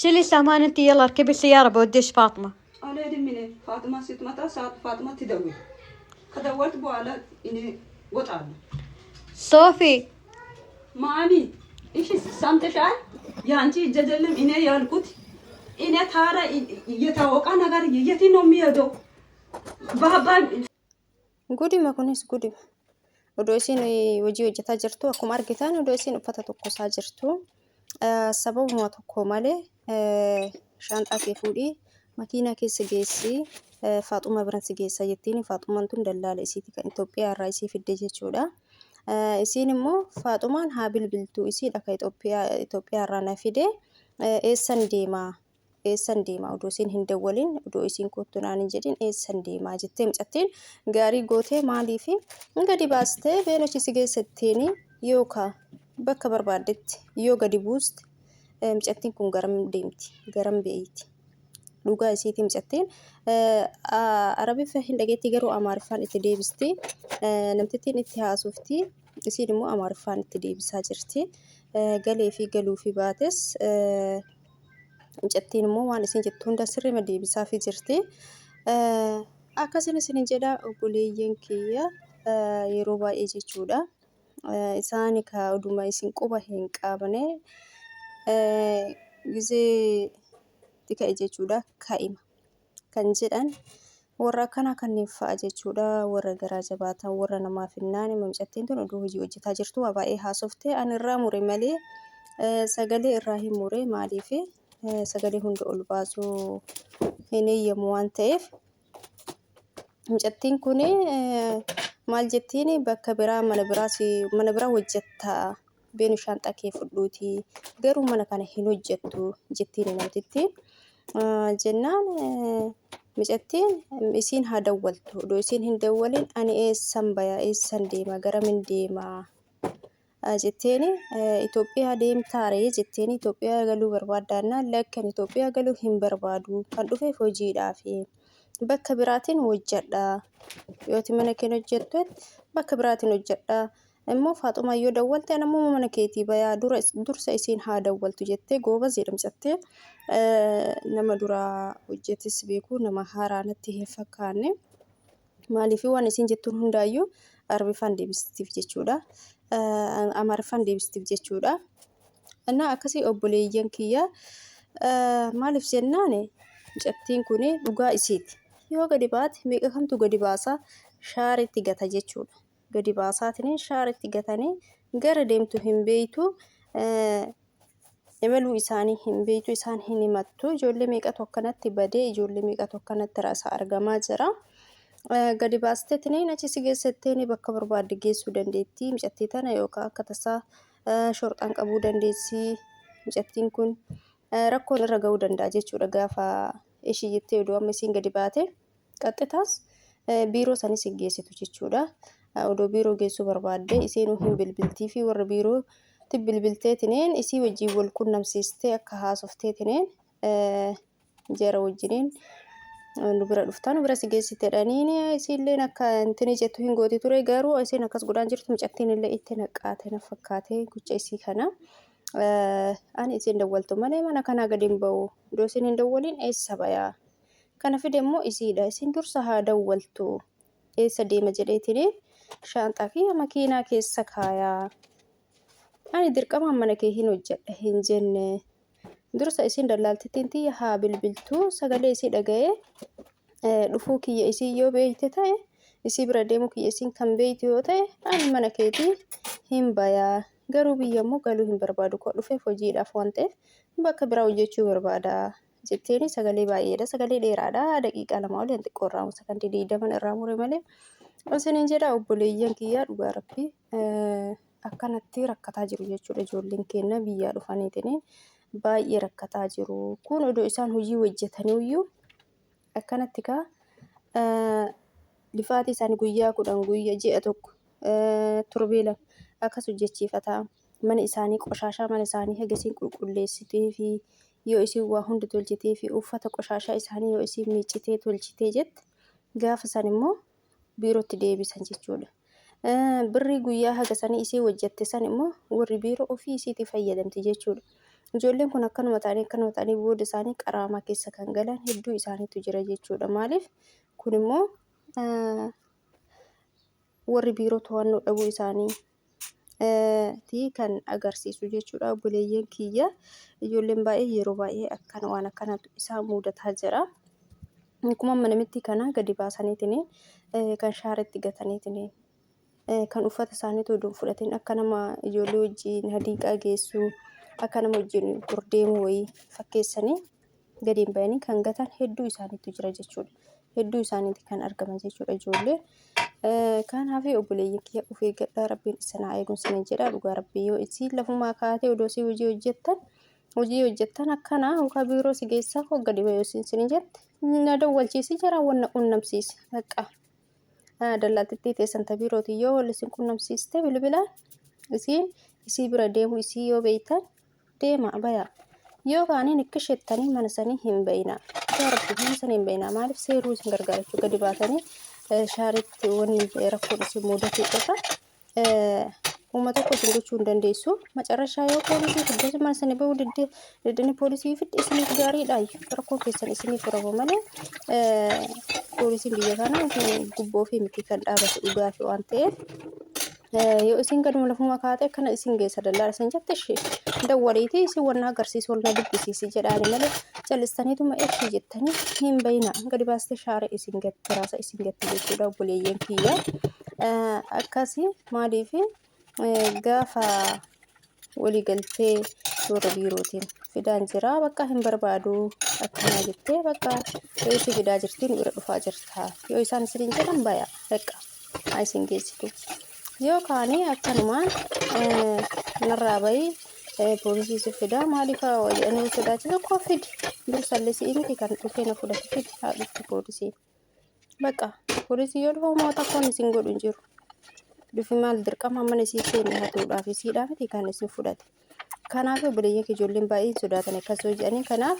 شيلي السامان انت، يلا اركبي السيارة بوديش فاطمة. أنا أدري من فاطمة ست متى ساعة فاطمة تدور كدورت بو على إني وطعنا صوفي مامي إيش سامتشاي يا أنتي جدلم إني يالكوت إني تارا يتوقع نغار يتي نومي يدو بابا Gudima kunis gudima. Odoo isin hojii hojjetaa jirtu akkuma argitan odoo isin uffata tokkosaa jirtu sababuma tokko malee shaanxaa kee fuudhii makiinaa keessa geessi Faaxumaa biran si geessa jettiin. Faaxumaan tun dallaala isiiti kan Itoophiyaa irraa isii fidde jechuudha. Isiin immoo Faaxumaan haa bilbiltuu isiidha kan Itoophiyaa irraa na fide eessan deemaa? Eessan deemaa odoo isin hin dawwalin odoo isin kottu naan hin jedhin eessan deemaa jettee mucattiin gaarii gootee maaliifi gadi baastee beenochi si geessatteeni yookaan bakka barbaaddetti yoo gadi buuste mucattiin kun garam deemti garam beeyti dhugaa isiitii mucattiin arabiffaa hin dhageetti garuu amaariffaan itti deebisti namtittiin itti haasofti isiin immoo amaariffaan itti deebisaa jirti galee fi galuu fi baates mucattiin immoo waan isin jettu hunda sirriima deebisaafii jirti. Akkasuma isin jedha obboleeyyan kiyya yeroo baay'ee jechuudha. Isaan ka oduma isin quba hin qabne gizee tika jechuudha kaa'ima kan jedhan warra kana kanneen fa'a jechuudha warra garaa jabaatan warra namaaf hinnaan mucattiin tun oduu hojii hojjetaa jirtu waa baay'ee haasoftee ani irraa mure malee sagalee irraa hin mure maaliif sagalee hunda ol baasuu hin eeyyamu waan ta'eef mucattiin kun maal jettiin bakka biraa mana biraa hojjettaa beenu shaanxaa kee fudhuuti garuu mana kana hin hojjettu jettiin namtitti jennaan mucattiin isiin haa dawwaltu odoo isiin hin dawwalin ani eessan baya eessan deema garamin deemaa jetteeni Itoophiyaa deemtaaree jetteeni Itoophiyaa galuu barbaaddaannaan lakkan Itoophiyaa galuu hin barbaadu kan dhufeef hojiidhaafi bakka biraatiin hojjedha yooti mana kee hojjettu bakka biraatiin hojjedha immoo Faaxumaa yoo dawwalte namuma mana keetii bayaa dursa isiin haa dawwaltu jettee gooba jedhamsattee nama duraa hojjetis beeku nama haaraa natti hin fakkaanne maaliif waan isin jettuun hundaayyuu arabiffaan deebistiif jechuudha. Amaariffaan deebistiif jechuudha. Innaa akkasii obboleeyyan kiyya maaliif jennaan mucattiin kun dhugaa isiiti. Yoo gadi baate meeqa kamtu gadi baasaa shaaritti gata jechuudha. Gadi baasaatiin shaaritti gatanii gara deemtu hin beeytu imaluu isaanii hin beeytu isaan hin himattu ijoollee meeqatu akkanatti badee ijoollee meeqatu akkanatti rasa argamaa jira. Gadi baasteetiin achi si geessatteen bakka barbaadde geessuu dandeetti mucattii tana yookaan akka tasaa shorxaan qabuu dandeessi mucattiin kun rakkoon irra ga'uu danda'a jechuudha gaafa ishii jettee oduu amma isiin gadi baate qaxxitaas biiroo sanis hin geessitu jechuudha. Odoo biiroo geessuu barbaadde isiinuu hin bilbiltii fi warra biirootti bilbilteetiin isii wajjin wal qunnamsiistee akka haasofteetiin jara wajjiniin nu bira dhuftaan bira si geessiteedhaniin isiilleen akka intini jettu hin gooti ture garuu isiin akkas godhaan jirtu mucattiin illee itti naqaate na fakkaate gucha isii kana ani isiin dawwaltu malee mana kanaa gadi hin ba'u odoo isiin hin dawwaliin eessa bayaa kana fide immoo isiidha isiin dursa haa dawwaltu eessa deema jedheetiin shaanxaa fi makiinaa keessa kaayaa ani dirqamaan mana kee hin hojjedha hin jenne dursa isiin dallaaltittiin tiyya haa bilbiltuu sagalee isii dhaga'ee dhufuu kiyya isii yoo beeyte ta'e isii bira deemuu kiyya isiin kan beeyte yoo ta'e ani mana keetii hin bayaa garuu biyya immoo galuu hin barbaadu koo dhufeef hojiidhaaf waan ta'eef bakka biraa hojjechuu barbaada jetteeni sagalee baay'eedha sagalee dheeraadha daqiiqaa lama olii xiqqoo irraa sakandii 20 irraa mure malee osiniin jedha obboleeyyan kiyyaa dhugaa rabbii akkanatti rakkataa jiru jechuudha ijoolleen keenya biyyaa dhufaniitiin baay'ee rakkataa jiru kun odoo isaan hojii hojjetanii iyyuu akkanatti ka lifaatii isaanii guyyaa 10 guyyaa ji'a tokko torbee lama akkas hojjechiifataa mana isaanii qoshaashaa mana isaanii hagasiin qulqulleessitee fi yoo isiin waa hunda tolchitee fi uffata qoshaashaa isaanii yoo isiin miiccitee tolchitee jette gaafa san immoo biirootti deebisan jechuudha. Birrii guyyaa hagasanii isii hojjette san immoo warri biiroo ofii isiitii fayyadamti jechuudha. Ijoolleen kun akkanuma ta'anii booda isaanii qaraamaa keessa kan galan hedduu isaaniitu jira jechuudha. Maaliif? Kun immoo warri biiroo to'annoo dhabuu isaanii kan agarsiisu jechuudha. Obboleeyyan kiyya ijoolleen baay'ee yeroo baay'ee waan akkanaatu isaan mudataa jira. Akkuma manamitti kana gadi baasaniitiin kan shaaretti gataniitiin kan uffata isaaniitu oduun fudhatiin akka nama ijoollee wajjin hadiiqaa geessu akka nama wajjin gurdeemu wayii fakkeessanii gadi hin bayanii kan gatan hedduu isaaniitu jira jechuudha. Hedduu isaaniitti kan argaman jechuudha ijoollee. Kanaaf obboleeyyan kiyya of eeggadhaa, rabbiin isin haa eegu isiniin jedha. Dhugaa rabbii yoo isin lafumaa kaatee odoo si hojii hojjettan akkana yookaan biiroo si geessaa koo gadi bayuu isiniin jette na dawwalchiisi jira wanna qunnamsiisi baqa. Dallaaltittii teessan biirootii yoo wal isin qunnamsiiste bilbilaan isii bira deemu isii yoo beeytan deema baya. Yoo kaaniin ikkishettanii mana sanii hin bayina. Rabbi mana sanii hin bayina. Maaliif seeruu isin gargaarachuu gadi baatanii shaaretti wanni rakkoon isin mudatee qofa uummata tokko isin gochuu hin dandeessu. Macarrashaa yoo poolisii fidde mana sanii bahuu diddanii poolisii fidde isiniif gaariidha. Rakkoon keessan isiniif furama malee poolisiin biyya kana gubboo fi miti kan dhaabatu dhugaa fi waan ta'eef yoo isin gaduma lafuma kaatee akkana isin geessa dallaala isin jette ishee dawwaliitii isin wanna agarsiisu wanna dubbisiisi jedhaani malee callistaniituma eebbisii jettanii hin bayina. Gadi baastee shaara isin gatti raasa isin gatti jechuudha obboleeyyan kiyya. Akkasii maaliif gaafa waliigaltee warra biirootiin fidaan jira bakka hin barbaadu akkana jettee bakka yoo isin fidaa jirtiin bira dhufaa jirta yoo isaan isin jedhan baya bakka haa isin geessitu. Yoo kaanii akkanumaan narraa bayii poolisii si fidaa maaliif jedhanii sodaachisa koo fidi dursallee si'i miti kan dhufee na fudhate fidi haa dhufti poolisii. Bakka poolisii yoo dhufa moota koon isin godhu hin jiru. Dhufi maal dirqama mana isii seenne hatuudhaaf isiidhaa miti kan isin fudhate. Kanaaf obboleeyyan ijoolleen baay'ee sodaatan akkas yoo jedhanii kanaaf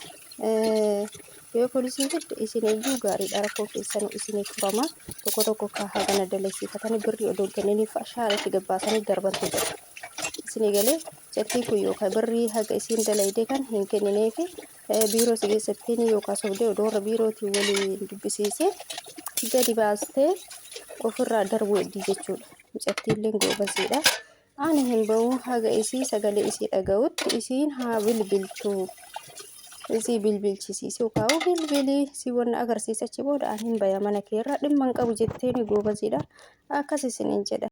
yoo poolisii fidde isin iyyuu gaariidha rakkoo keessan isiniif furama. Tokko kahaa gana dalasiifatanii birrii odoo kennaniif shaaretti gabbaasanii darbantu jira. Isin galee chattii kun yookaan birrii haga isin dalaydee kan hin kennineefi biiroo si keessattiin yookaan sobdee odoo warra biirootiin waliin dubbisiisee gadi baastee ofirraa darbuu eddii jechuudha. Chattiillee goobasiidha. Ani hin bahu haga isii sagalee isii dhaga'utti isiin haa bilbiltu. Isii bilbilchisiisuu kaa'u bilbilii si wanna agarsiisachi booda ani hin baya mana keerra dhimma hin qabu jetteen goobasiidha. Akkas isiniin jedha.